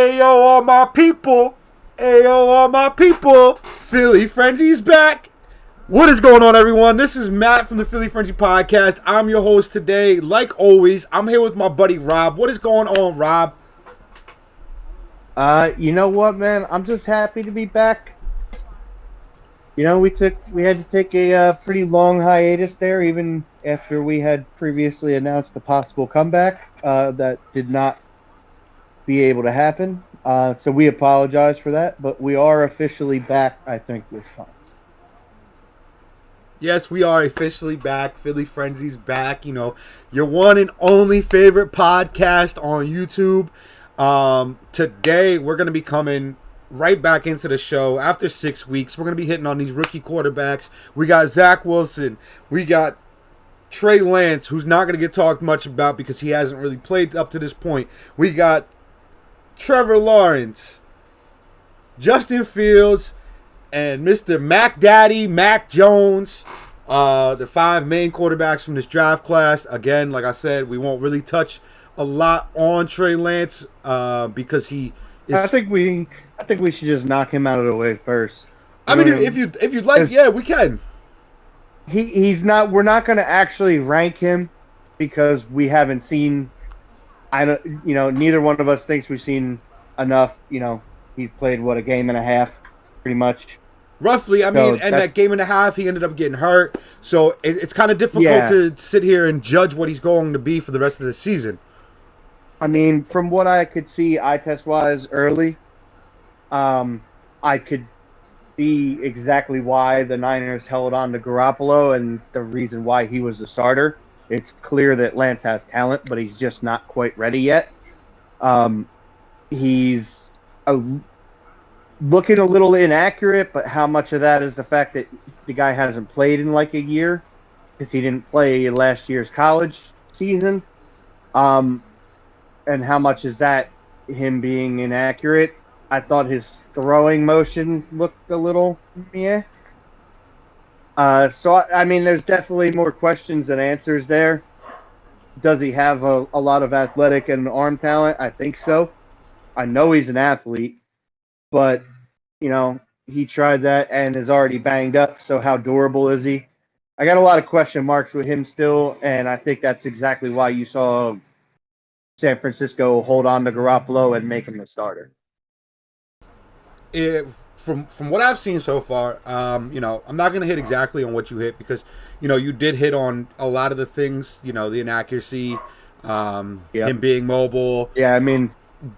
Ayo, all my people. Ayo, all my people. Philly Frenzy's back. What is going on, everyone? This is Matt from the Philly Frenzy Podcast. I'm your host today. Like always, I'm here with my buddy Rob. What is going on, Rob? You know what, man? I'm just happy to be back. You know, we had to take a pretty long hiatus there, even after we had previously announced a possible comeback. That did not be able to happen. So we apologize for that, but we are officially back, I think, this time. Yes, we are officially back. Philly Frenzy's back. You know, your one and only favorite podcast on YouTube. Today, we're going to be coming right back into the show after 6 weeks. We're going to be hitting on these rookie quarterbacks. We got Zach Wilson. We got Trey Lance, who's not going to get talked much about because he hasn't really played up to this point. We got Trevor Lawrence, Justin Fields, and Mr. Mac Daddy, Mac Jones, the five main quarterbacks from this draft class. Again, like I said, we won't really touch a lot on Trey Lance because he is. I think we should just knock him out of the way first. I mean, if you'd like, yeah, we can. He's not. We're not going to actually rank him because we haven't seen. Neither one of us thinks we've seen enough. You know, he's played a game and a half, pretty much. Roughly, I mean, and that game and a half, he ended up getting hurt. So it's kind of difficult to sit here and judge what he's going to be for the rest of the season. I mean, from what I could see eye test wise early, I could see exactly why the Niners held on to Garoppolo and the reason why he was the starter. It's clear that Lance has talent, but he's just not quite ready yet. He's looking a little inaccurate, but how much of that is the fact that the guy hasn't played in like a year because he didn't play last year's college season? And how much is that him being inaccurate? I thought his throwing motion looked a little meh. So, I mean, there's definitely more questions than answers there. Does he have a lot of athletic and arm talent? I think so. I know he's an athlete, but, you know, he tried that and is already banged up, so how durable is he? I got a lot of question marks with him still, and I think that's exactly why you saw San Francisco hold on to Garoppolo and make him the starter. From what I've seen so far, I'm not going to hit exactly on what you hit because, you did hit on a lot of the things, the inaccuracy, him being mobile. Yeah, I mean,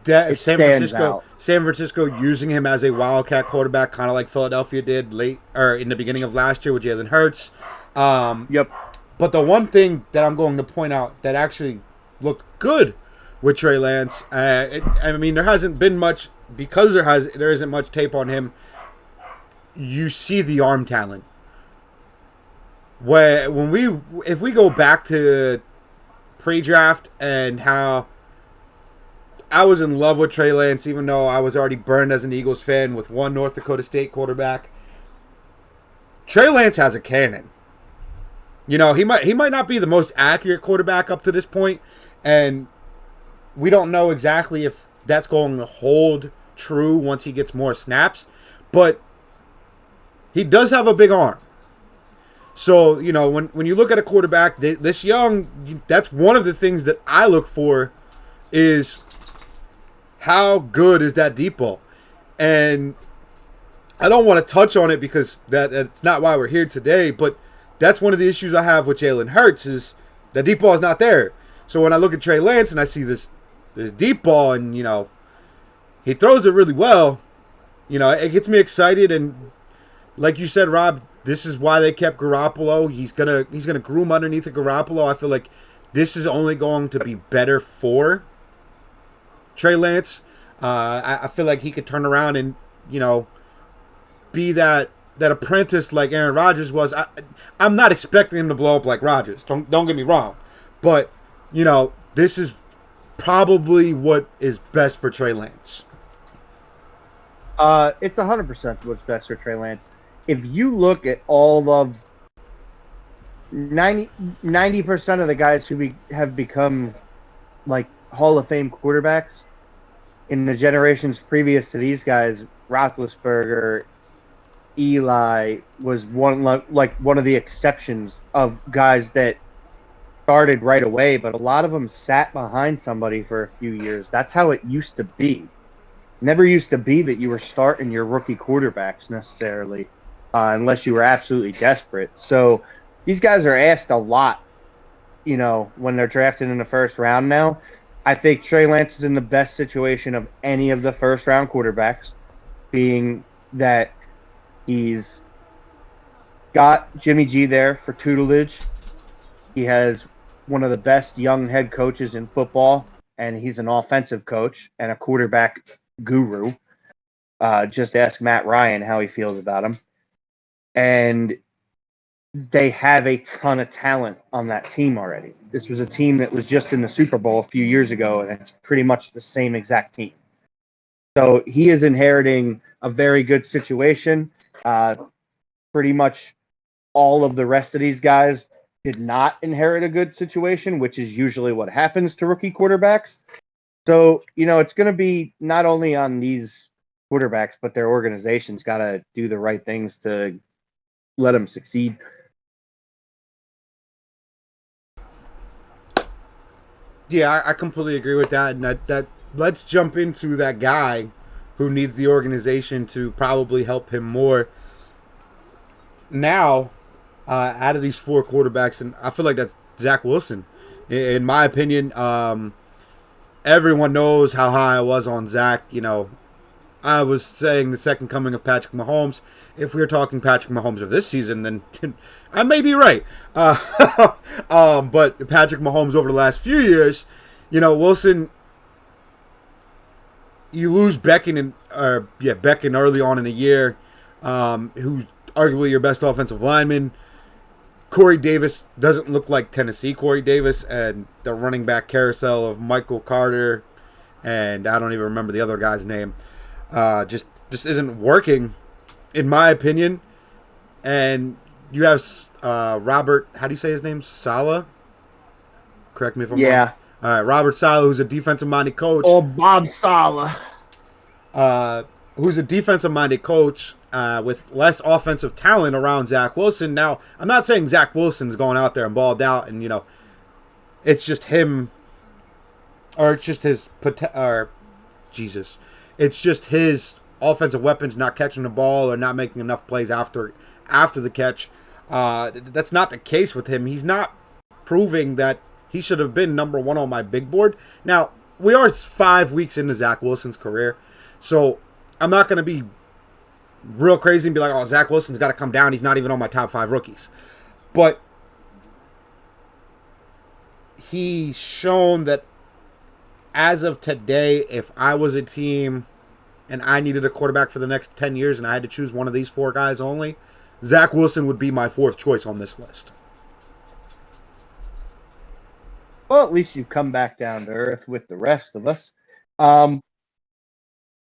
that San Francisco using him as a wildcat quarterback, kind of like Philadelphia did in the beginning of last year with Jalen Hurts. Yep. But the one thing that I'm going to point out that actually looked good with Trey Lance, I mean, there hasn't been much because there isn't much tape on him. You see the arm talent. If we go back to pre-draft and how I was in love with Trey Lance, even though I was already burned as an Eagles fan with one North Dakota State quarterback. Trey Lance has a cannon. He might not be the most accurate quarterback up to this point, and we don't know exactly if that's going to hold true once he gets more snaps, but he does have a big arm. So, when you look at a quarterback this young, that's one of the things that I look for is how good is that deep ball. And I don't want to touch on it because that's not why we're here today, but that's one of the issues I have with Jalen Hurts is the deep ball is not there. So when I look at Trey Lance and I see this deep ball and, he throws it really well, it gets me excited. And like you said, Rob, this is why they kept Garoppolo. He's gonna groom underneath of Garoppolo. I feel like this is only going to be better for Trey Lance. I feel like he could turn around and, be that apprentice like Aaron Rodgers was. I'm not expecting him to blow up like Rodgers. Don't get me wrong. But, this is probably what is best for Trey Lance. It's 100% what's best for Trey Lance. If you look at all of 90% of the guys who have become like Hall of Fame quarterbacks, in the generations previous to these guys, Roethlisberger, Eli was one of the exceptions of guys that started right away, but a lot of them sat behind somebody for a few years. That's how it used to be. Never used to be that you were starting your rookie quarterbacks necessarily, unless you were absolutely desperate. So these guys are asked a lot, when they're drafted in the first round now. I think Trey Lance is in the best situation of any of the first round quarterbacks, being that he's got Jimmy G there for tutelage. He has one of the best young head coaches in football, and he's an offensive coach and a quarterback guru. Just ask Matt Ryan how he feels about him. And they have a ton of talent on that team already. This was a team that was just in the Super Bowl a few years ago, and it's pretty much the same exact team. So he is inheriting a very good situation. Pretty much all of the rest of these guys did not inherit a good situation, which is usually what happens to rookie quarterbacks. So, it's going to be not only on these quarterbacks, but their organizations got to do the right things to let them succeed. Yeah, I completely agree with that. And that let's jump into that guy who needs the organization to probably help him more. Now, out of these four quarterbacks, and I feel like that's Zach Wilson. In my opinion, everyone knows how high I was on Zach. I was saying the second coming of Patrick Mahomes. If we were talking Patrick Mahomes of this season, then I may be right. But Patrick Mahomes over the last few years, Wilson, you lose Becton early on in the year, who's arguably your best offensive lineman. Corey Davis doesn't look like Tennessee Corey Davis, and the running back carousel of Michael Carter, and I don't even remember the other guy's name. Just isn't working, in my opinion. And you have Robert, how do you say his name? Saleh? Correct me if I'm wrong. All right, Robert Saleh, who's a defensive-minded coach. Oh, Bob Saleh. Who's a defensive-minded coach with less offensive talent around Zach Wilson. Now, I'm not saying Zach Wilson's going out there and balled out, and it's just him, or it's just his It's just his offensive weapons not catching the ball or not making enough plays after the catch. That's not the case with him. He's not proving that he should have been number one on my big board. Now, we are 5 weeks into Zach Wilson's career, so I'm not going to be real crazy and be like, oh, Zach Wilson's got to come down. He's not even on my top 5 rookies. But he's shown that as of today, if I was a team and I needed a quarterback for the next 10 years and I had to choose one of these 4 guys only, Zach Wilson would be my 4th choice on this list. Well, at least you've come back down to earth with the rest of us.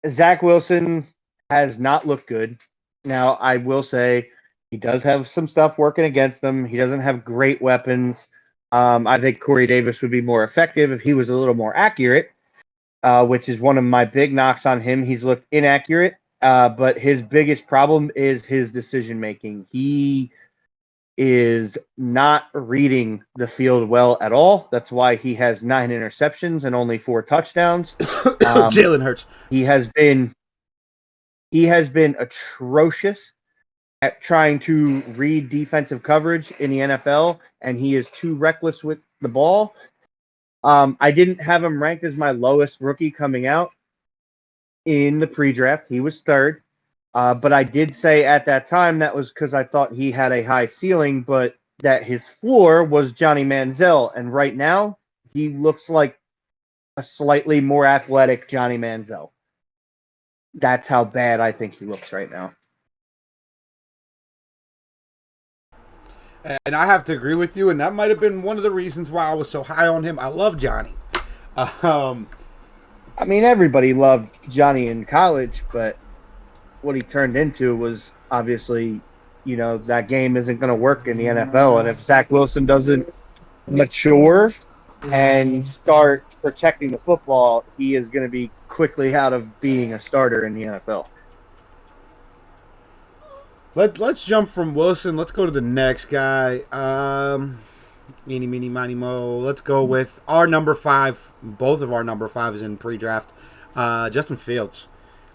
Zach Wilson has not looked good. Now, I will say he does have some stuff working against him. He doesn't have great weapons. I think Corey Davis would be more effective if he was a little more accurate, which is one of my big knocks on him. He's looked inaccurate, but his biggest problem is his decision-making. He is not reading the field well at all. That's why he has 9 interceptions and only 4 touchdowns. Jalen Hurts. He has been atrocious at trying to read defensive coverage in the NFL, and he is too reckless with the ball. I didn't have him ranked as my lowest rookie coming out in the pre-draft. He was 3rd. But I did say at that time that was because I thought he had a high ceiling, but that his floor was Johnny Manziel. And right now, he looks like a slightly more athletic Johnny Manziel. That's how bad I think he looks right now. And I have to agree with you, and that might have been one of the reasons why I was so high on him. I love Johnny. I mean, everybody loved Johnny in college, but what he turned into was obviously, that game isn't going to work in the NFL. And if Zach Wilson doesn't mature and start protecting the football, he is going to be quickly out of being a starter in the NFL. Let's jump from Wilson. Let's go to the next guy. Eeny, meeny, miny, mo. Let's go with our number 5. Both of our number 5s in pre-draft. Justin Fields.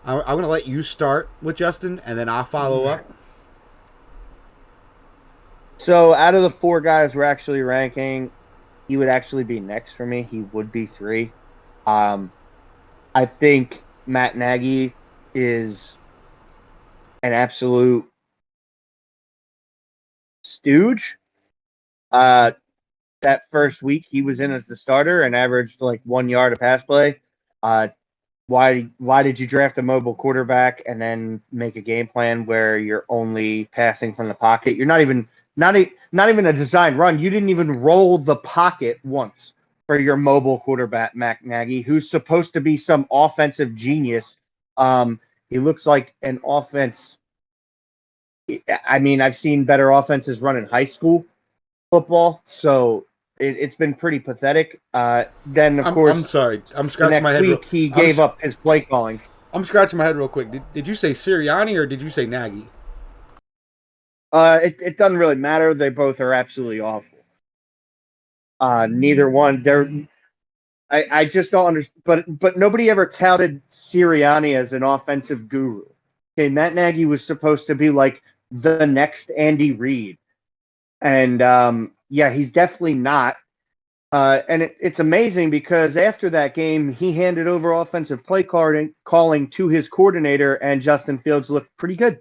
I'm going to let you start with Justin, and then I'll follow up. So out of the 4 guys we're actually ranking, he would actually be next for me. He would be 3. I think Matt Nagy is an absolute stooge. That first week he was in as the starter and averaged like 1 yard a pass play. Why did you draft a mobile quarterback and then make a game plan where you're only passing from the pocket? You're not even a design run. You didn't even roll the pocket once for your mobile quarterback, Matt Nagy, who's supposed to be some offensive genius. He looks like an offense. I mean, I've seen better offenses run in high school football, so it's been pretty pathetic. Then, of course, I'm sorry. I'm scratching my head. Next week, he gave up his play calling. I'm scratching my head real quick. Did you say Sirianni or did you say Nagy? It doesn't really matter. They both are absolutely awful. Neither one. I just don't understand. But nobody ever touted Sirianni as an offensive guru. Okay, Matt Nagy was supposed to be like the next Andy Reid, and yeah, he's definitely not. And it's amazing because after that game, he handed over offensive play calling to his coordinator, and Justin Fields looked pretty good.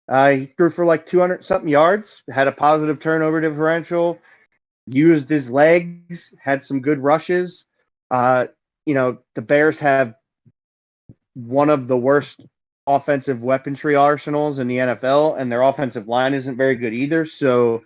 He threw for like 200-something yards, had a positive turnover differential, used his legs, had some good rushes. The Bears have one of the worst offensive weaponry arsenals in the NFL, and their offensive line isn't very good either. So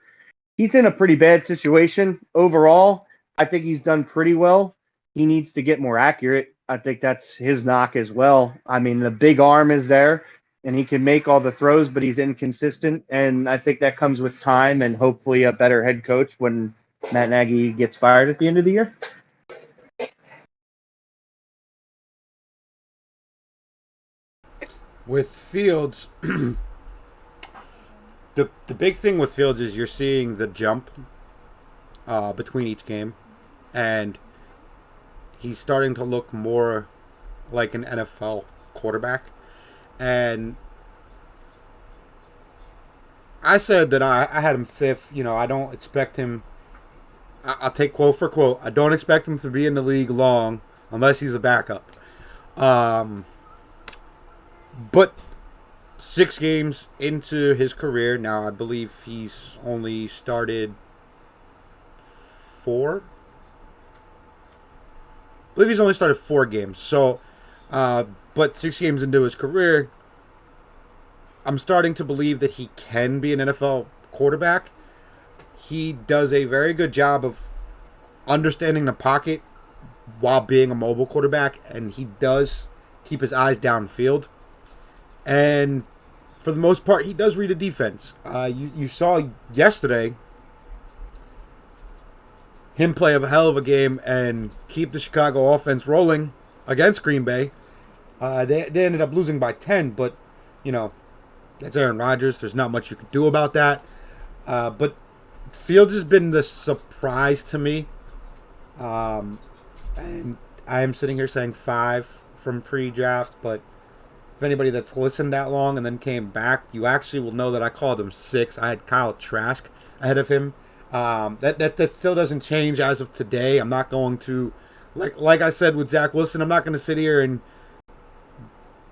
he's in a pretty bad situation. Overall, I think he's done pretty well. He needs to get more accurate. I think that's his knock as well. I mean, the big arm is there, and he can make all the throws, but he's inconsistent. And I think that comes with time and hopefully a better head coach when Matt Nagy gets fired at the end of the year. With Fields, the big thing with Fields is you're seeing the jump between each game, and he's starting to look more like an NFL quarterback. And I said that I had him 5th. I don't expect him. I'll take quote for quote. I don't expect him to be in the league long unless he's a backup. But 6 games into his career now, I believe he's only started 4. I believe he's only started 4 games. So, but 6 games into his career, I'm starting to believe that he can be an NFL quarterback. He does a very good job of understanding the pocket while being a mobile quarterback, and he does keep his eyes downfield. And for the most part, he does read a defense. You saw yesterday him play a hell of a game and keep the Chicago offense rolling against Green Bay. They ended up losing by 10, but, that's Aaron Rodgers. There's not much you can do about that. But Fields has been the surprise to me. And I am sitting here saying 5 from pre-draft, but if anybody that's listened that long and then came back, you actually will know that I called him 6. I had Kyle Trask ahead of him. That still doesn't change as of today. I'm not going to, like I said with Zach Wilson, I'm not going to sit here and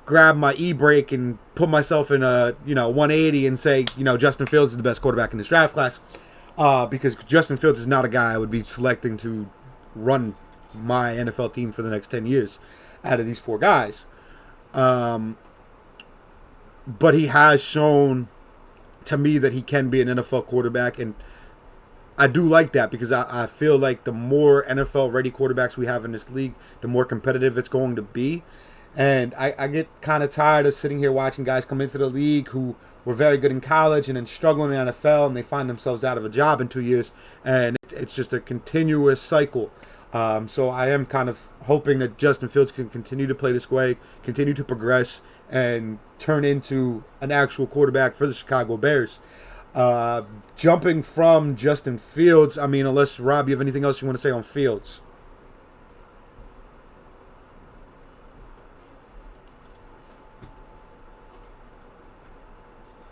grab my e-brake and put myself in a 180 and say Justin Fields is the best quarterback in this draft class, because Justin Fields is not a guy I would be selecting to run my NFL team for the next 10 years out of these 4 guys. But he has shown to me that he can be an NFL quarterback, and I do like that because I feel like the more NFL-ready quarterbacks we have in this league, the more competitive it's going to be. And I get kind of tired of sitting here watching guys come into the league who were very good in college and then struggling in the NFL, and they find themselves out of a job in 2 years, and it's just a continuous cycle So I am kind of hoping that Justin Fields can continue to play this way, continue to progress, and turn into an actual quarterback for the Chicago Bears. Jumping from Justin Fields, I mean, unless, Rob, you have anything else you want to say on Fields?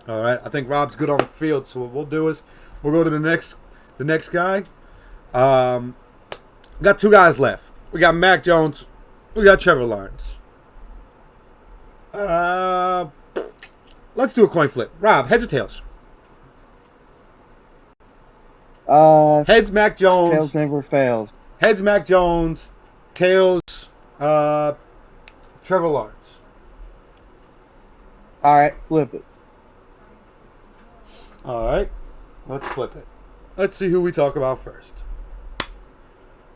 All right, I think Rob's good on the field. So what we'll do is we'll go to the next guy. Got two guys left. We got Mac Jones. We got Trevor Lawrence. Let's do a coin flip. Rob, heads or tails? Heads, Mac Jones. Tails never fails. Heads, Mac Jones. Tails, Trevor Lawrence. All right, flip it. All right, let's flip it. Let's see who we talk about first.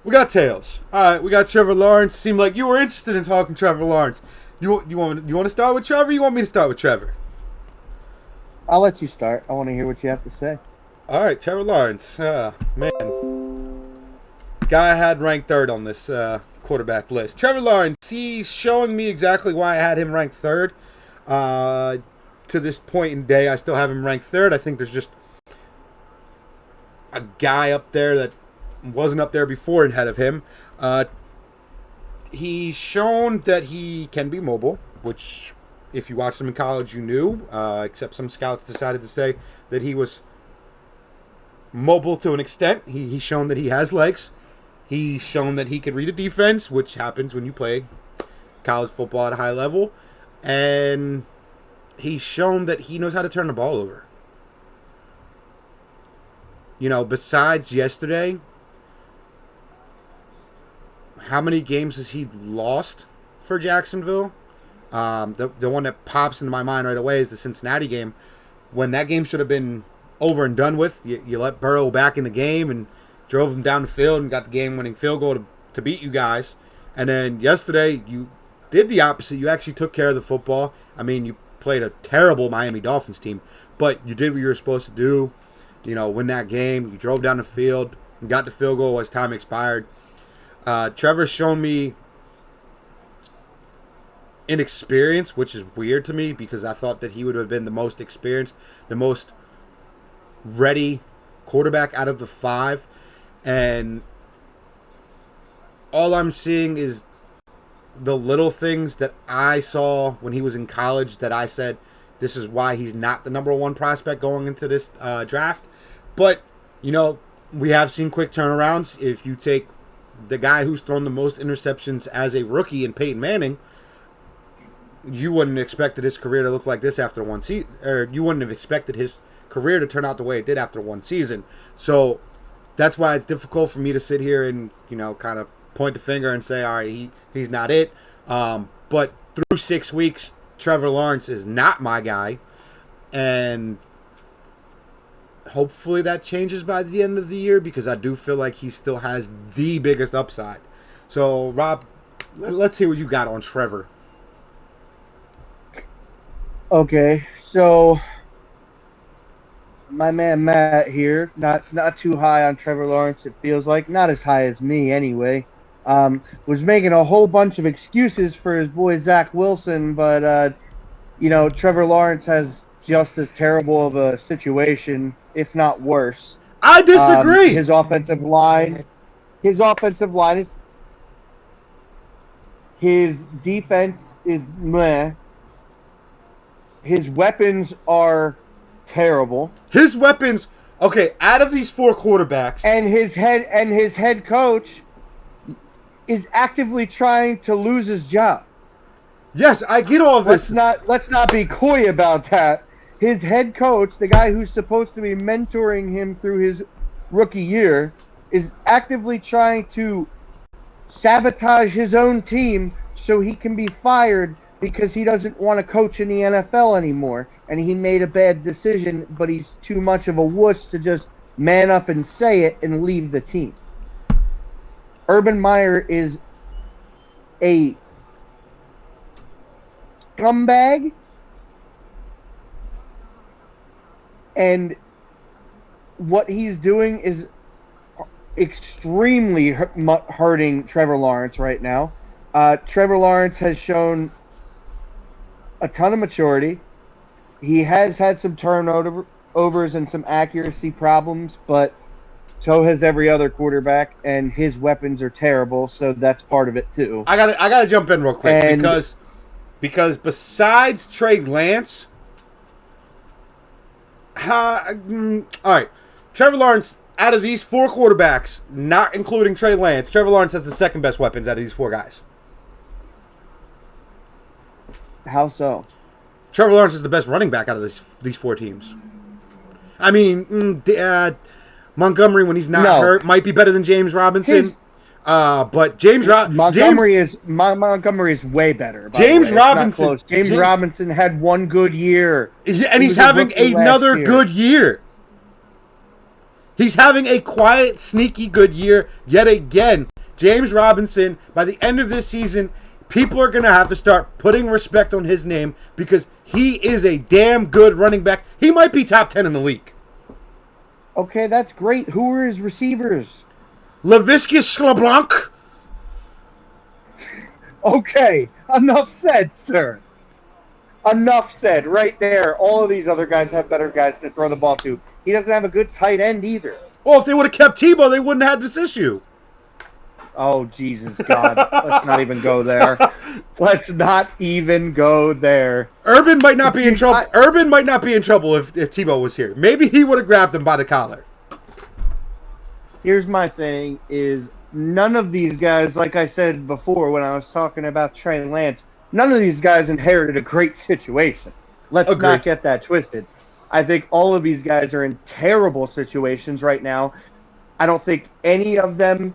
We got tails. All right, we got Trevor Lawrence. Seemed like you were interested in talking Trevor Lawrence. You want to start with Trevor? Or you want me to start with Trevor? I'll let you start. I want to hear what you have to say. All right, Trevor Lawrence. Man, guy I had ranked third on this quarterback list. Trevor Lawrence. He's showing me exactly why I had him ranked third. To this point in day, I still have him ranked third. I think there's just a guy up there that wasn't up there before ahead of him. He's shown that he can be mobile, which if you watched him in college, you knew, except some scouts decided to say that he was mobile to an extent. He's shown that he has legs. He's shown that he can read a defense, which happens when you play college football at a high level. And he's shown that he knows how to turn the ball over. You know, besides yesterday, how many games has he lost for Jacksonville? The one that pops into my mind right away is the Cincinnati game. When that game should have been over and done with, you let Burrow back in the game and drove him down the field and got the game-winning field goal to beat you guys. And then yesterday, you did the opposite. You actually took care of the football. I mean, you played a terrible Miami Dolphins team, but you did what you were supposed to do. You know, win that game. You drove down the field and got the field goal as time expired. Trevor's shown me inexperience, which is weird to me because I thought that he would have been the most experienced, the most ready quarterback out of the five. And all I'm seeing is the little things that I saw when he was in college that I said this is why he's not the number one prospect going into this draft. But, you know, we have seen quick turnarounds. If you take the guy who's thrown the most interceptions as a rookie in Peyton Manning, you wouldn't have expected his career to look like this after one season, or you wouldn't have expected his career to turn out the way it did after one season. So that's why it's difficult for me to sit here and, you know, kind of point the finger and say, all right, he's not it. But through 6 weeks, Trevor Lawrence is not my guy. And hopefully that changes by the end of the year because I do feel like he still has the biggest upside. So, Rob, let's hear what you got on Trevor. Okay, so my man Matt here, not too high on Trevor Lawrence, it feels like. Not as high as me, anyway. Was making a whole bunch of excuses for his boy Zach Wilson, but, you know, Trevor Lawrence has just as terrible of a situation, if not worse. I disagree. His offensive line is... His defense is meh. His weapons are terrible. His weapons, okay, out of these four quarterbacks, and his head coach is actively trying to lose his job. Yes, I get all of this. Let's not be coy about that. His head coach, the guy who's supposed to be mentoring him through his rookie year, is actively trying to sabotage his own team so he can be fired because he doesn't want to coach in the NFL anymore. And he made a bad decision, but he's too much of a wuss to just man up and say it and leave the team. Urban Meyer is a scumbag, and what he's doing extremely hurting Trevor Lawrence right now. Trevor Lawrence has shown a ton of maturity. He has had some turnovers and some accuracy problems, but so has every other quarterback, and his weapons are terrible, so that's part of it too. I gotta jump in real quick And because besides Trey Lance, all right, Trevor Lawrence, out of these 4 quarterbacks, not including Trey Lance, Trevor Lawrence has the second best weapons out of these 4 guys. how so? Trevor Lawrence is the best running back out of these 4 teams. I mean, Montgomery, when he's not hurt, might be better than James Robinson. But Montgomery is way better. James Robinson. James Robinson had one good year, and he's having another good year. He's having a quiet, sneaky good year yet again. James Robinson, by the end of this season, people are going to have to start putting respect on his name because he is a damn good running back. He might be top 10 in the league. Okay, that's great. Who are his receivers? Laviska Shenault. Okay, enough said, sir. Enough said. Right there. All of these other guys have better guys to throw the ball to. He doesn't have a good tight end either. Well, if they would have kept Tebow, they wouldn't have had this issue. Oh, Jesus God. Let's not even go there. Let's not even go there. Urban might not be in trouble. Urban might not be in trouble if Tebow was here. Maybe he would have grabbed him by the collar. Here's my thing is none of these guys, like I said before when I was talking about Trey Lance, none of these guys inherited a great situation. Let's not get that twisted. I think all of these guys are in terrible situations right now. I don't think any of them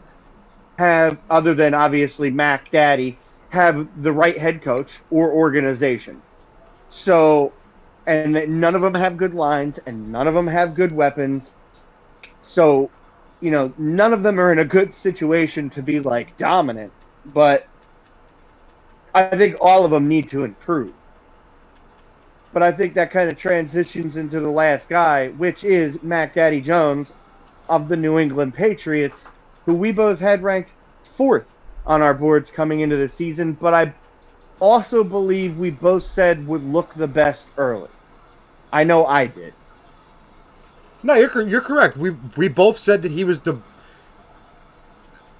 have, other than obviously Mac Daddy, have the right head coach or organization. So, and none of them have good lines, and none of them have good weapons. So, you know, none of them are in a good situation to be, like, dominant. But I think all of them need to improve. But I think that kind of transitions into the last guy, which is Mac Daddy Jones of the New England Patriots, who we both had ranked 4th on our boards coming into the season, but I also believe we both said would look the best early. I know I did. No, you're correct. We both said that he was to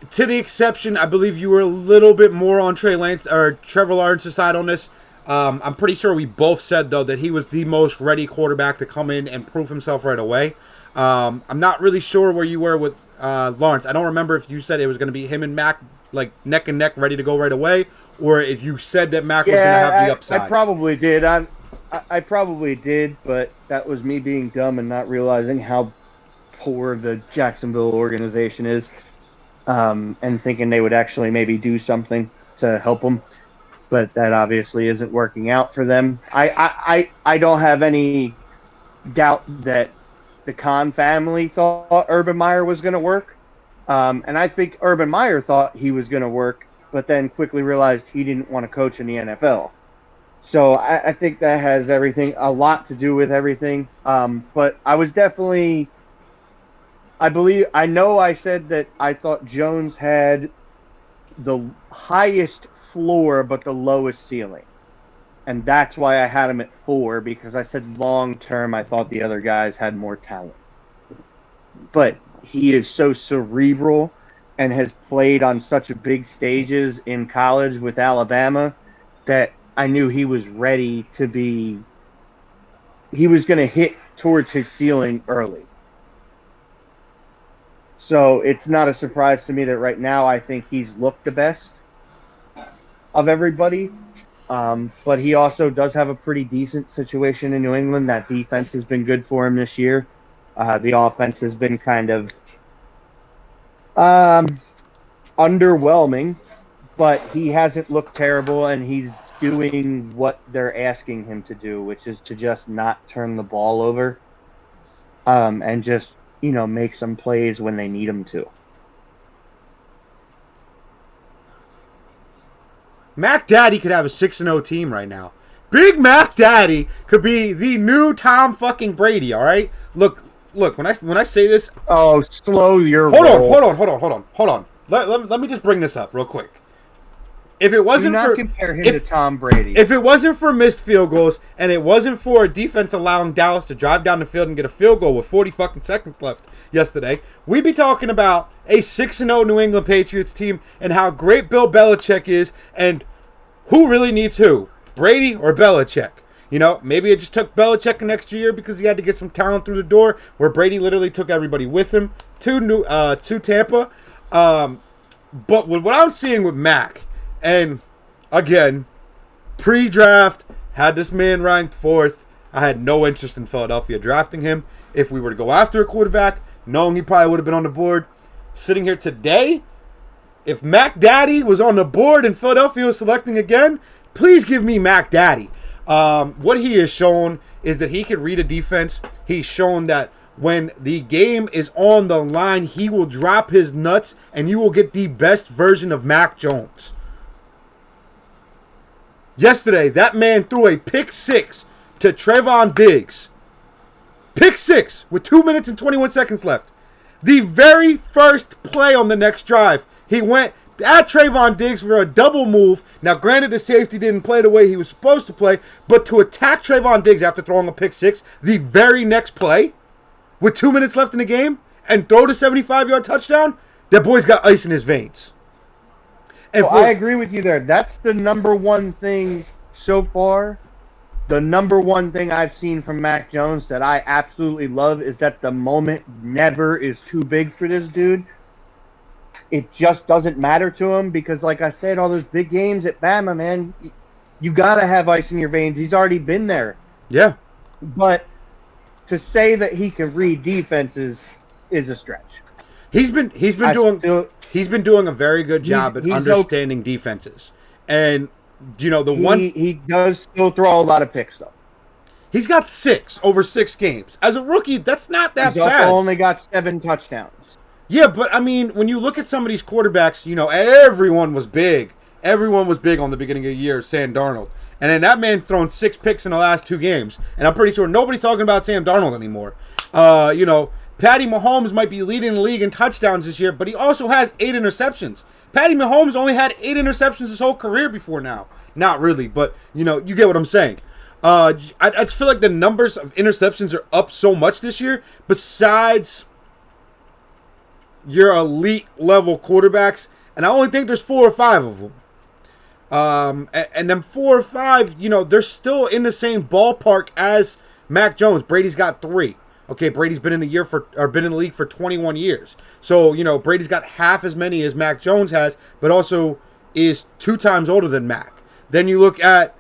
the exception, I believe you were a little bit more on Trey Lance or Trevor Lawrence's side on this. I'm pretty sure we both said, though, that he was the most ready quarterback to come in and prove himself right away. I'm not really sure where you were with Lawrence. I don't remember if you said it was going to be him and Mac, like, neck and neck, ready to go right away, or if you said that Mac was going to have the upside. I probably did. I probably did, but that was me being dumb and not realizing how poor the Jacksonville organization is, and thinking they would actually maybe do something to help them. But that obviously isn't working out for them. I don't have any doubt that the Khan family thought Urban Meyer was going to work. And I think Urban Meyer thought he was going to work, but then quickly realized he didn't want to coach in the NFL. So I think that has a lot to do with everything. But I was definitely, I know I said that I thought Jones had the highest floor but the lowest ceiling. And that's why I had him at 4, because I said long term I thought the other guys had more talent. But he is so cerebral and has played on such big stages in college with Alabama that I knew he was ready to be, he was going to hit towards his ceiling early. So it's not a surprise to me that right now I think he's looked the best of everybody. But he also does have a pretty decent situation in New England. That defense has been good for him this year. The offense has been kind of underwhelming, but he hasn't looked terrible, and he's doing what they're asking him to do, which is to just not turn the ball over, and just, make some plays when they need him to. Mac Daddy could have a 6-0 team right now. Big Mac Daddy could be the new Tom fucking Brady, all right? Look, look, when I say this, Oh, slow your hold roll. hold on. Let me just bring this up real quick. If it Do wasn't not for compare him to Tom Brady. if it wasn't for missed field goals and it wasn't for a defense allowing Dallas to drive down the field and get a field goal with 40 fucking seconds left yesterday, we'd be talking about a 6-0 New England Patriots team and how great Bill Belichick is and who really needs who, Brady or Belichick. You know, maybe it just took Belichick an extra year because he had to get some talent through the door, where Brady literally took everybody with him to Tampa. But with what I'm seeing with Mac, and again, pre-draft, had this man ranked 4th. I had no interest in Philadelphia drafting him. If we were to go after a quarterback, knowing he probably would have been on the board. Sitting here today, if Mac Daddy was on the board and Philadelphia was selecting again, please give me Mac Daddy. What he has shown is that he can read a defense. He's shown that when the game is on the line, he will drop his nuts and you will get the best version of Mac Jones. Yesterday, that man threw a pick 6 to Trevon Diggs. Pick 6 with 2 minutes and 21 seconds left. The very first play on the next drive, he went at Trevon Diggs for a double move. Now, granted, the safety didn't play the way he was supposed to play, but to attack Trevon Diggs after throwing a pick 6, the very next play, with 2 minutes left in the game, and throw the 75-yard touchdown, that boy's got ice in his veins. And I agree with you there. That's the number one thing so far. The number one thing I've seen from Mac Jones that I absolutely love is that the moment never is too big for this dude. It just doesn't matter to him because, like I said, all those big games at Bama, man, you got to have ice in your veins. He's already been there. Yeah. But to say that he can read defenses is a stretch. He's been doing a very good job at understanding defenses. And you know, he does still throw a lot of picks though. He's got 6 over 6 games. As a rookie, that's not that bad. He's only got 7 touchdowns. Yeah, but I mean, when you look at some of these quarterbacks, you know, everyone was big. Everyone was big on the beginning of the year, Sam Darnold. And then that man's thrown 6 picks in the last 2 games. And I'm pretty sure nobody's talking about Sam Darnold anymore. You know, Patty Mahomes might be leading the league in touchdowns this year, but he also has 8 interceptions. Patty Mahomes only had 8 interceptions his whole career before now. Not really, but, you know, you get what I'm saying. I just feel like the numbers of interceptions are up so much this year, besides your elite level quarterbacks, and I only think there's 4 or 5 of them. And them 4 or 5, you know, they're still in the same ballpark as Mac Jones. Brady's got 3. Okay, Brady's been in the league for 21 years. So, you know, Brady's got half as many as Mac Jones has, but also is 2 times older than Mac. Then you look at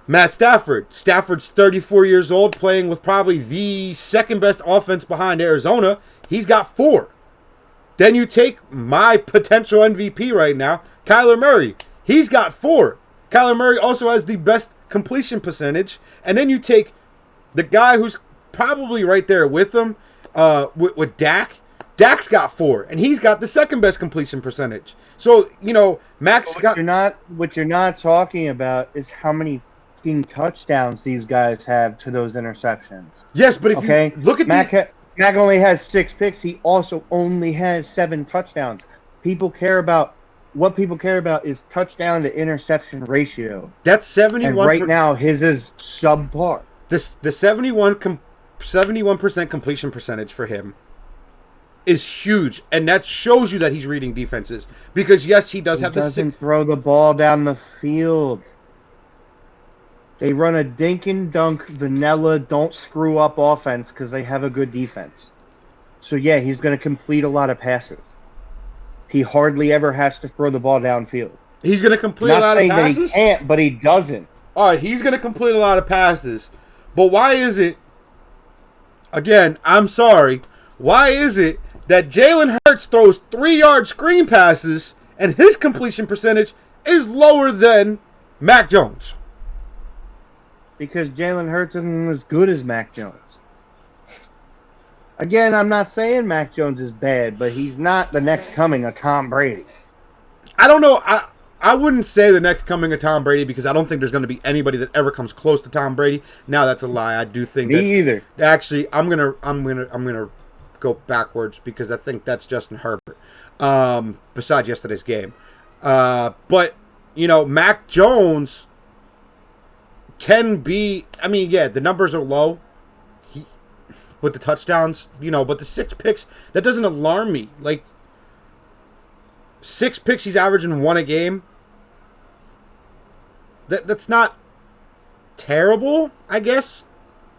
Matt Stafford. Stafford's 34 years old, playing with probably the second best offense behind Arizona. He's got 4. Then you take my potential MVP right now, Kyler Murray. He's got 4. Kyler Murray also has the best completion percentage. And then you take the guy who's probably right there with him, with Dak. Dak's got 4, and he's got the second best completion percentage. So, you know, Max got... What you're not talking about is how many fucking touchdowns these guys have to those interceptions. Yes, but if you look at Mac only has 6 picks. He also only has 7 touchdowns. What people care about is touchdown to interception ratio. That's 71. And right now, his is subpar. The 71% completion percentage for him is huge, and that shows you that he's reading defenses. Because yes, he doesn't throw the ball down the field. They run a dink and dunk, vanilla, don't screw up offense because they have a good defense. So yeah, he's going to complete a lot of passes. He hardly ever has to throw the ball downfield. He's going to complete a lot of passes? That he can't, but he doesn't. All right, he's going to complete a lot of passes. But why is it, again, I'm sorry, why is it that Jalen Hurts throws 3-yard screen passes and his completion percentage is lower than Mac Jones? Because Jalen Hurts isn't as good as Mac Jones. Again, I'm not saying Mac Jones is bad, but he's not the next coming of Tom Brady. I don't know. I wouldn't say the next coming of Tom Brady because I don't think there's going to be anybody that ever comes close to Tom Brady. Now that's a lie. I do think Me either. actually I'm gonna go backwards because I think that's Justin Herbert. Besides yesterday's game, but Mac Jones can be. I mean, yeah, the numbers are low. With the touchdowns, but the 6 picks, that doesn't alarm me. Like, 6 picks he's averaging 1 a game. That's not terrible, I guess.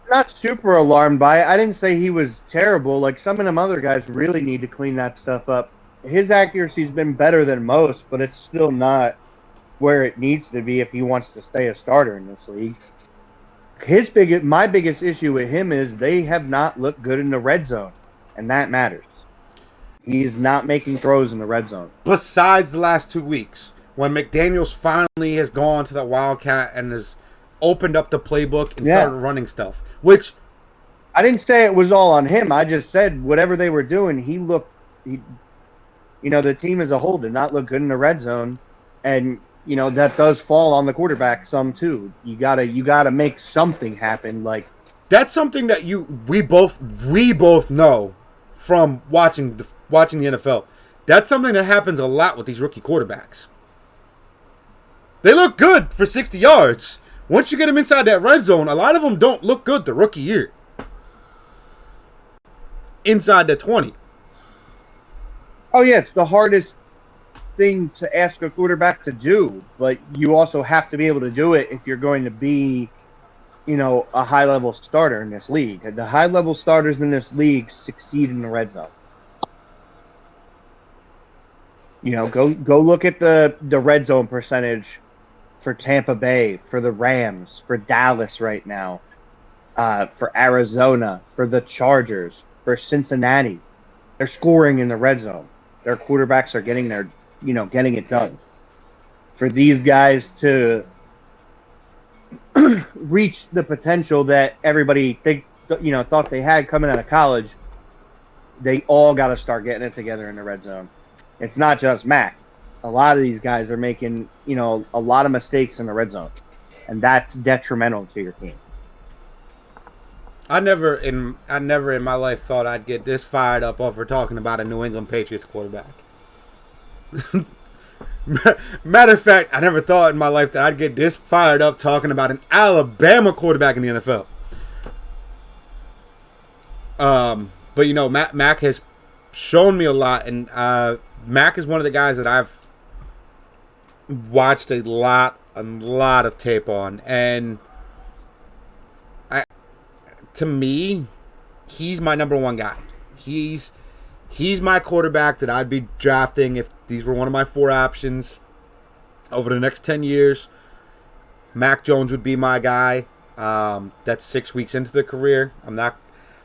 Not super alarmed by it. I didn't say he was terrible. Like, some of them other guys really need to clean that stuff up. His accuracy's been better than most, but it's still not where it needs to be if he wants to stay a starter in this league. My biggest issue with him is they have not looked good in the red zone, and that matters. He's not making throws in the red zone. Besides the last 2 weeks, when McDaniels finally has gone to the Wildcat and has opened up the playbook and started running stuff, which I didn't say it was all on him. I just said whatever they were doing, the team as a whole did not look good in the red zone, and that does fall on the quarterback some too. You gotta make something happen. Like, that's something that we both know from watching the NFL. That's something that happens a lot with these rookie quarterbacks. They look good for 60 yards. Once you get them inside that red zone, a lot of them don't look good the rookie year. Inside the 20. Oh yeah, it's the hardest thing to ask a quarterback to do, but you also have to be able to do it if you're going to be, a high-level starter in this league. The high-level starters in this league succeed in the red zone. Go look at the red zone percentage for Tampa Bay, for the Rams, for Dallas right now, for Arizona, for the Chargers, for Cincinnati. They're scoring in the red zone. Their quarterbacks are getting it done. For these guys to reach the potential that everybody thought they had coming out of college, they all got to start getting it together in the red zone. It's not just Mac. A lot of these guys are making, a lot of mistakes in the red zone, and that's detrimental to your team. I never in my life thought I'd get this fired up over talking about a New England Patriots quarterback. Matter of fact, I never thought in my life that I'd get this fired up talking about an Alabama quarterback in the NFL. But Mac has shown me a lot, and Mac is one of the guys that I've watched a lot of tape on, and to me, he's my number one guy. He's my quarterback that I'd be drafting if these were one of my 4 options over the next 10 years. Mac Jones would be my guy. That's 6 weeks into the career. I'm not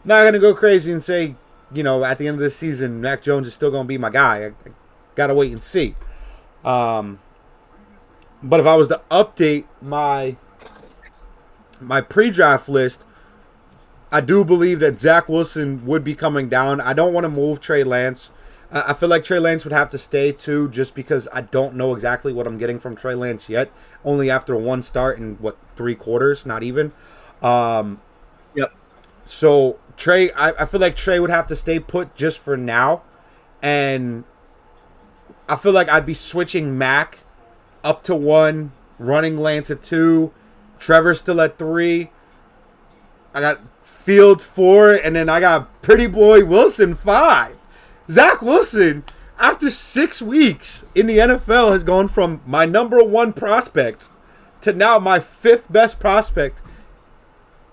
going to go crazy and say, at the end of this season, Mac Jones is still going to be my guy. I got to wait and see. But if I was to update my pre-draft list, I do believe that Zach Wilson would be coming down. I don't want to move Trey Lance. I feel like Trey Lance would have to stay too, just because I don't know exactly what I'm getting from Trey Lance yet. Only after 1 start in 3 quarters, not even. Yep. So Trey, I feel like Trey would have to stay put just for now, and I feel like I'd be switching Mac up to 1, running Lance at 2, Trevor still at 3. I got Fields 4, and then I got Pretty Boy Wilson 5. Zach Wilson, after 6 weeks in the NFL, has gone from my number 1 prospect to now my 5th best prospect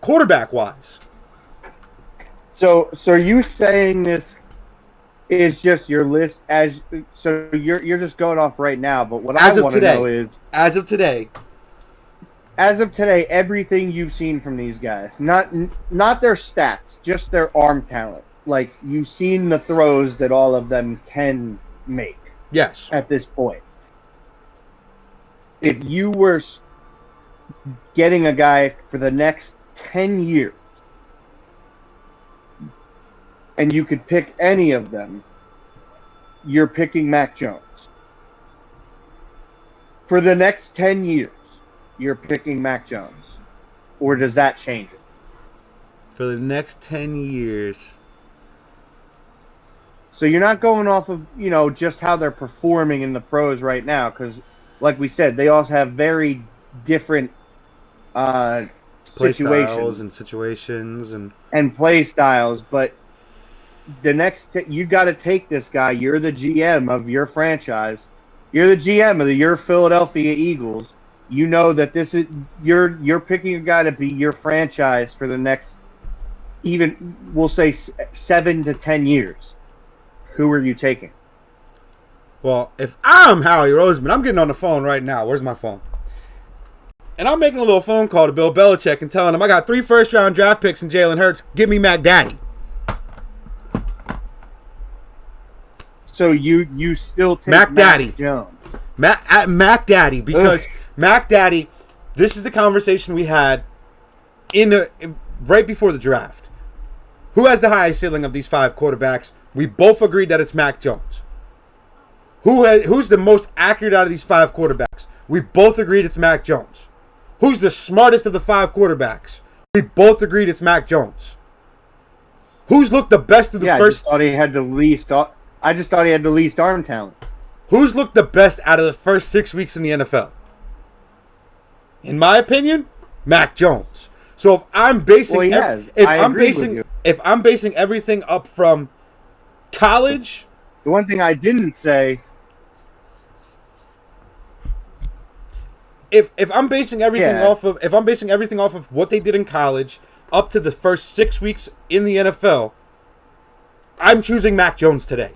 quarterback-wise. So are you saying this is just your list so you're just going off right now, but what I want to know is as of today, everything you've seen from these guys, not their stats, just their arm talent. Like, you've seen the throws that all of them can make. Yes. At this point. If you were getting a guy for the next 10 years, and you could pick any of them, you're picking Mac Jones. For the next 10 years, you're picking Mac Jones. Or does that change it? For the next 10 years. So you're not going off of, just how they're performing in the pros right now. Because, like we said, they also have very different Play situations styles and situations and play styles. But the next, you got to take this guy. You're the GM of your franchise. You're the GM of your Philadelphia Eagles. You know that this is you're picking a guy to be your franchise for the next, even we'll say 7 to 10 years. Who are you taking? Well, if I'm Howie Roseman, I'm getting on the phone right now. Where's my phone? And I'm making a little phone call to Bill Belichick and telling him I got 3 first-round draft picks in Jalen Hurts. Give me Mac Daddy. So you still take Mac Daddy Jones. Mac Daddy, because Mac Daddy, this is the conversation we had right before the draft. Who has the highest ceiling of these 5 quarterbacks? We both agreed that it's Mac Jones. Who's the most accurate out of these 5 quarterbacks? We both agreed it's Mac Jones. Who's the smartest of the 5 quarterbacks? We both agreed it's Mac Jones. Who's looked the best of the first? I just thought he had the least arm talent. Who's looked the best out of the first 6 weeks in the NFL? In my opinion, Mac Jones. So if I'm basing, if I'm basing everything up from college, the one thing I didn't say, if I'm basing everything off of what they did in college up to the first 6 weeks in the NFL, I'm choosing Mac Jones today.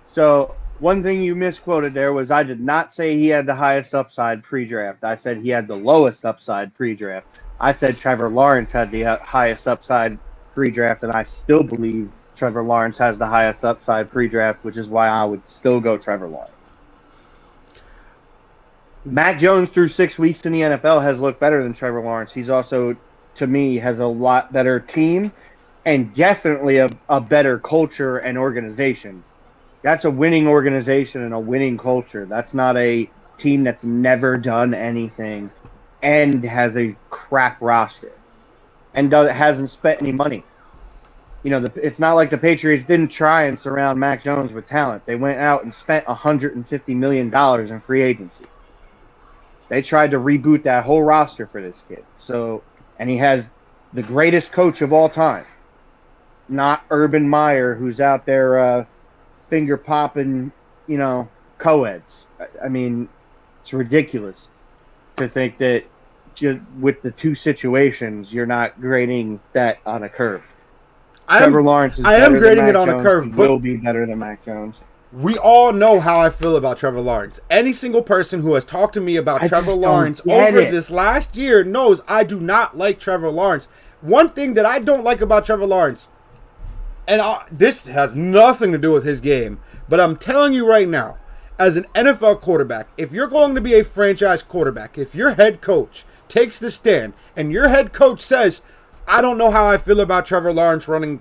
So one thing you misquoted there was I did not say he had the highest upside pre-draft. I said he had the lowest upside pre-draft. I said Trevor Lawrence had the highest upside pre-draft, and I still believe Trevor Lawrence has the highest upside pre-draft, which is why I would still go Trevor Lawrence. Mac Jones through 6 weeks in the NFL has looked better than Trevor Lawrence. He's also, to me, has a lot better team and definitely a better culture and organization. That's a winning organization and a winning culture. That's not a team that's never done anything and has a crap roster and hasn't spent any money. It's not like the Patriots didn't try and surround Mac Jones with talent. They went out and spent $150 million in free agency. They tried to reboot that whole roster for this kid. And he has the greatest coach of all time, not Urban Meyer, who's out there finger popping, co-eds. I mean, it's ridiculous to think that with the 2 situations, you're not grading that on a curve. Trevor Lawrence is better than Mac Jones. He will be better than Mac Jones. We all know how I feel about Trevor Lawrence. Any single person who has talked to me about Trevor Lawrence over this last year knows I do not like Trevor Lawrence. One thing that I don't like about Trevor Lawrence, and this has nothing to do with his game, but I'm telling you right now, as an NFL quarterback, if you're going to be a franchise quarterback, if your head coach takes the stand and your head coach says, I don't know how I feel about Trevor Lawrence running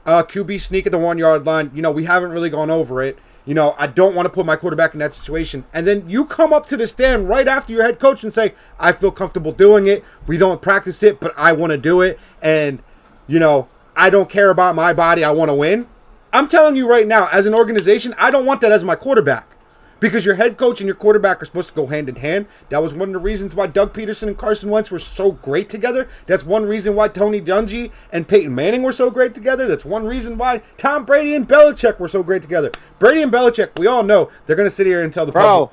QB sneak at the 1-yard line. We haven't really gone over it. I don't want to put my quarterback in that situation. And then you come up to the stand right after your head coach and say, I feel comfortable doing it. We don't practice it, but I want to do it. And, I don't care about my body. I want to win. I'm telling you right now, as an organization, I don't want that as my quarterback. Because your head coach and your quarterback are supposed to go hand in hand. That was one of the reasons why Doug Peterson and Carson Wentz were so great together. That's one reason why Tony Dungy and Peyton Manning were so great together. That's one reason why Tom Brady and Belichick were so great together. Brady and Belichick, we all know they're going to sit here and tell the public.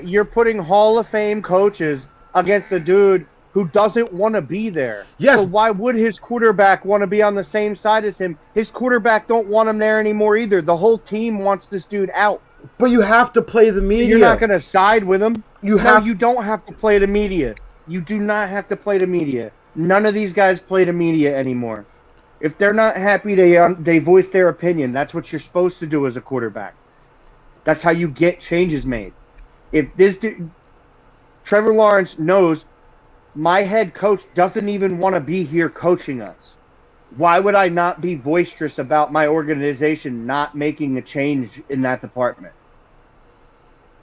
You're putting Hall of Fame coaches against a dude who doesn't want to be there. Yes. So why would his quarterback want to be on the same side as him? His quarterback don't want him there anymore either. The whole team wants this dude out. But you have to play the media. You're not going to side with him. You don't have to play the media. You do not have to play the media. None of these guys play the media anymore. If they're not happy, they voice their opinion. That's what you're supposed to do as a quarterback. That's how you get changes made. If this dude, Trevor Lawrence knows my head coach doesn't even want to be here coaching us. Why would I not be boisterous about my organization not making a change in that department?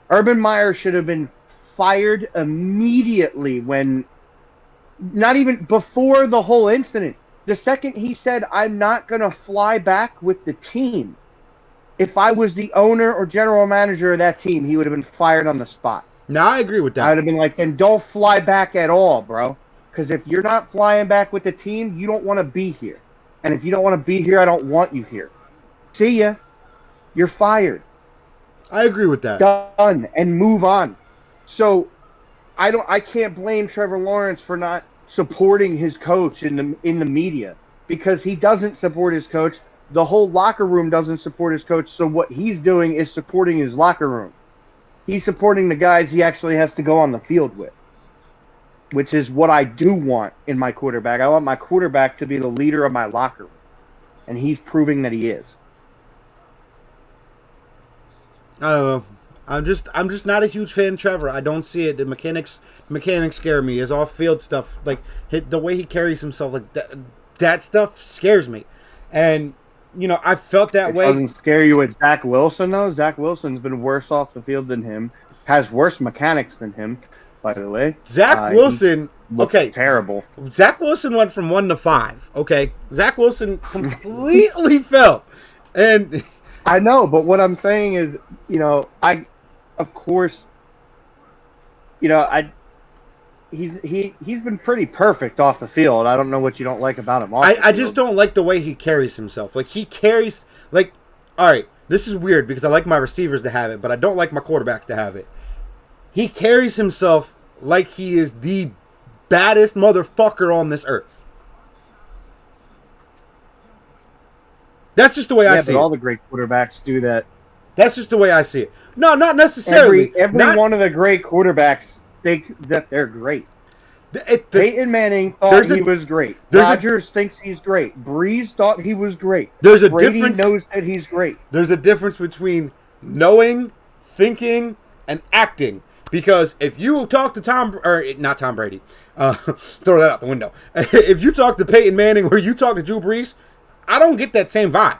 Urban Meyer should have been fired immediately when, not even before the whole incident. The second he said, I'm not going to fly back with the team, if I was the owner or general manager of that team, he would have been fired on the spot. Now, I agree with I would that. have been like, then don't fly back at all, bro. Because if you're not flying back with the team, you don't want to be here. And if you don't want to be here, I don't want you here. See ya. You're fired. I agree with that. Done. And move on. So I can't blame Trevor Lawrence for not supporting his coach in the media, because he doesn't support his coach. The whole locker room doesn't support his coach. So what he's doing is supporting his locker room. He's supporting the guys he actually has to go on the field with, which is what I do want in my quarterback. I want my quarterback to be the leader of my locker room, and he's proving that he is. I don't know. I'm just not a huge fan of Trevor. I don't see it. The mechanics scare me. His off-field stuff, like the way he carries himself, like that stuff scares me. And I felt that way. Doesn't scare you with Zach Wilson though? Zach Wilson's been worse off the field than him. Has worse mechanics than him, by the way. Zach Wilson, okay, terrible. Zach Wilson went from 1 to 5. Okay, Zach Wilson completely fell, and I know, but what I'm saying is, of course, he's been pretty perfect off the field. I don't know what you don't like about him. I just don't like the way he carries himself. Like he carries like, all right, this is weird because I like my receivers to have it, but I don't like my quarterbacks to have it. He carries himself like he is the baddest motherfucker on this earth. That's just the way I see it. Yeah, but all the great quarterbacks do that. That's just the way I see it. No, not necessarily. Every one of the great quarterbacks think that they're great. Peyton Manning thought he was great. Rodgers thinks he's great. Breeze thought he was great. Brady knows that he's great. There's a difference between knowing, thinking, and acting. Because if you talk to not Tom Brady, throw that out the window. If you talk to Peyton Manning or you talk to Drew Brees, I don't get that same vibe.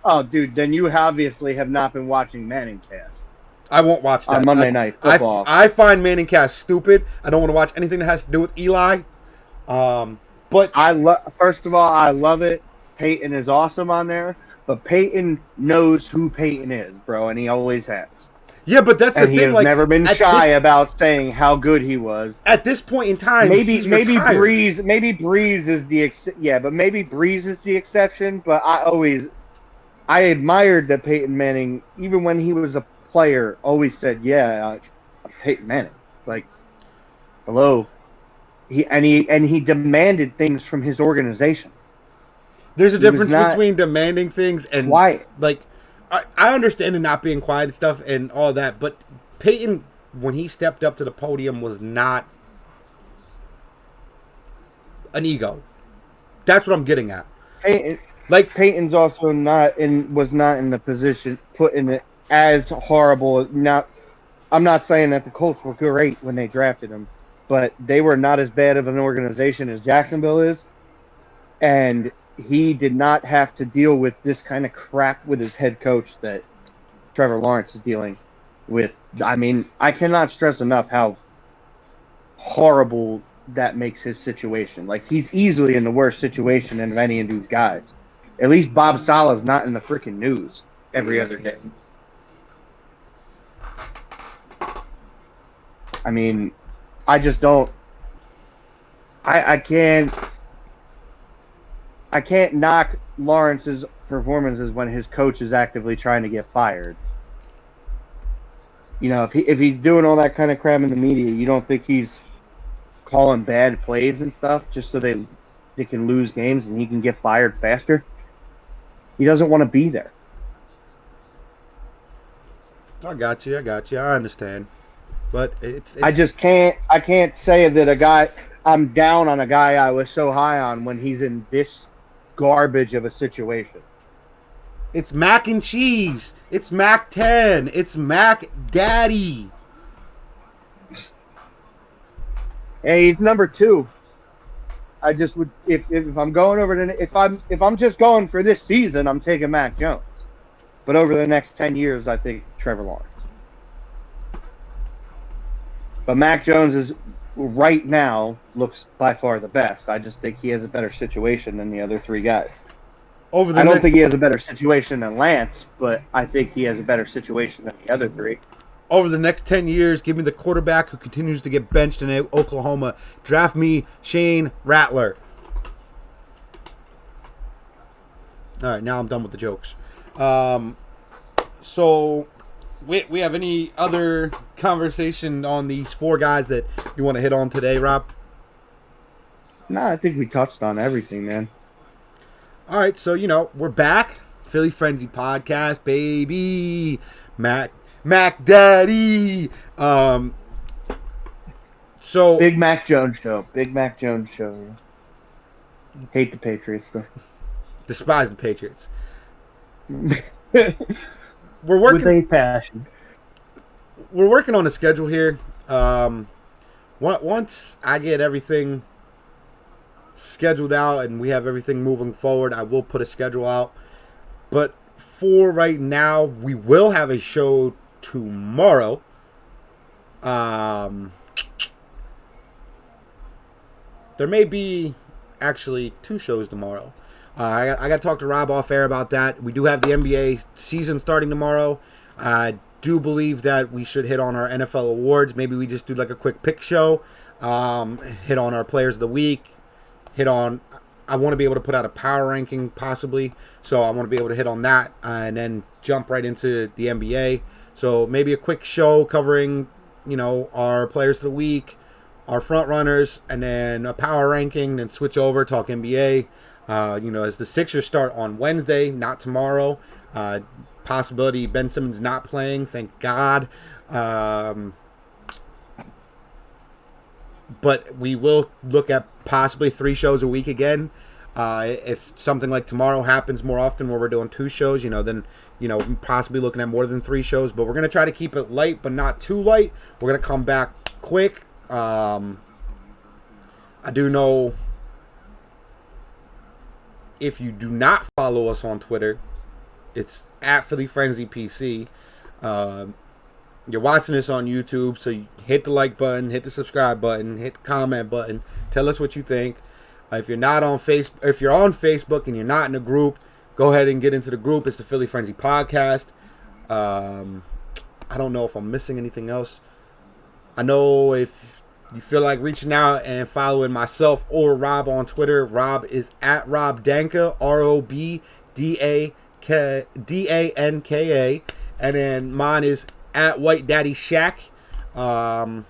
Oh, dude, then you obviously have not been watching Manning Cast. I won't watch that. On Monday Night Football. I find Manning Cast stupid. I don't want to watch anything that has to do with Eli. But first of all, I love it. Peyton is awesome on there. But Peyton knows who Peyton is, bro, and he always has. Yeah, but that's the thing. He has never been shy about saying how good he was. At this point in time, maybe retired. Breeze is the maybe Breeze is the exception. But I admired that Peyton Manning, even when he was a player, always said, "Yeah, Peyton Manning." Like, hello, he demanded things from his organization. There's a difference between demanding things and quiet. Like, I understand it not being quiet and stuff and all that, but Peyton, when he stepped up to the podium, was not an ego. That's what I'm getting at. Peyton's also was not in the position put in it as horrible. I'm not saying that the Colts were great when they drafted him, but they were not as bad of an organization as Jacksonville is, and he did not have to deal with this kind of crap with his head coach that Trevor Lawrence is dealing with. I mean, I cannot stress enough how horrible that makes his situation. Like, he's easily in the worst situation than any of these guys. At least Bob Saleh's not in the freaking news every other day. I mean, I just don't. I can't knock Lawrence's performances when his coach is actively trying to get fired. If he's doing all that kind of crap in the media, you don't think he's calling bad plays and stuff just so they can lose games and he can get fired faster? He doesn't want to be there. I got you. I understand. But it's I can't say that I'm down on a guy I was so high on when he's in this garbage of a situation. It's mac and cheese. It's Mac 10. It's Mac Daddy. Hey, he's number 2. I just would if I'm going over to if I'm just going for this season, I'm taking Mac Jones. But over the next 10 years, I think Trevor Lawrence. But Mac Jones is right now looks by far the best. I just think he has a better situation than the other three guys. I don't think he has a better situation than Lance, but I think he has a better situation than the other three. Over the next 10 years, give me the quarterback who continues to get benched in Oklahoma. Draft me Shane Rattler. All right, now I'm done with the jokes. So, we have any other conversation on these four guys that you want to hit on today, Rob? No, I think we touched on everything, man. All right, so, we're back. Philly Frenzy Podcast, baby. Mac Daddy. So Big Mac Jones show. Big Mac Jones show. Hate the Patriots, though. Despise the Patriots. We're working with a passion. We're working on a schedule here. Once I get everything scheduled out and we have everything moving forward, I will put a schedule out. But for right now, we will have a show tomorrow. There may be actually two shows tomorrow. I got to talk to Rob off air about that. We do have the NBA season starting tomorrow. I do believe that we should hit on our NFL awards. Maybe we just do like a quick pick show. Hit on our players of the week. I want to be able to put out a power ranking possibly. So I want to be able to hit on that and then jump right into the NBA. So maybe a quick show covering, our players of the week, our front runners, and then a power ranking, then switch over, talk NBA. As the Sixers start on Wednesday, not tomorrow. Possibility Ben Simmons not playing, thank God. But we will look at possibly 3 shows a week again. If something like tomorrow happens more often where we're doing 2 shows, then possibly looking at more than 3 shows. But we're going to try to keep it light, but not too light. We're going to come back quick. I do know if you do not follow us on Twitter, it's at Philly Frenzy PC. You're watching this on YouTube, so you hit the like button, hit the subscribe button, hit the comment button. Tell us what you think. If you're not on if you're on Facebook and you're not in a group, go ahead and get into the group. It's the Philly Frenzy Podcast. I don't know if I'm missing anything else. I know if you feel like reaching out and following myself or Rob on Twitter, Rob is at Rob Danka, ROBDANKA, and then mine is at White Daddy Shack. I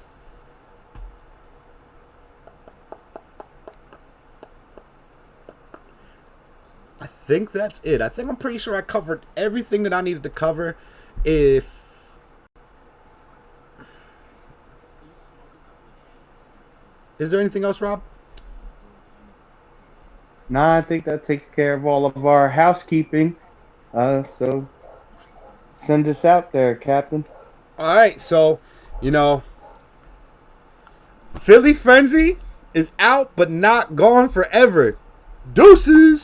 think that's it. I'm pretty sure I covered everything that I needed to cover. Is there anything else, Rob? Nah, I think that takes care of all of our housekeeping. So send us out there, Captain. All right, so, Philly Frenzy is out, but not gone forever. Deuces!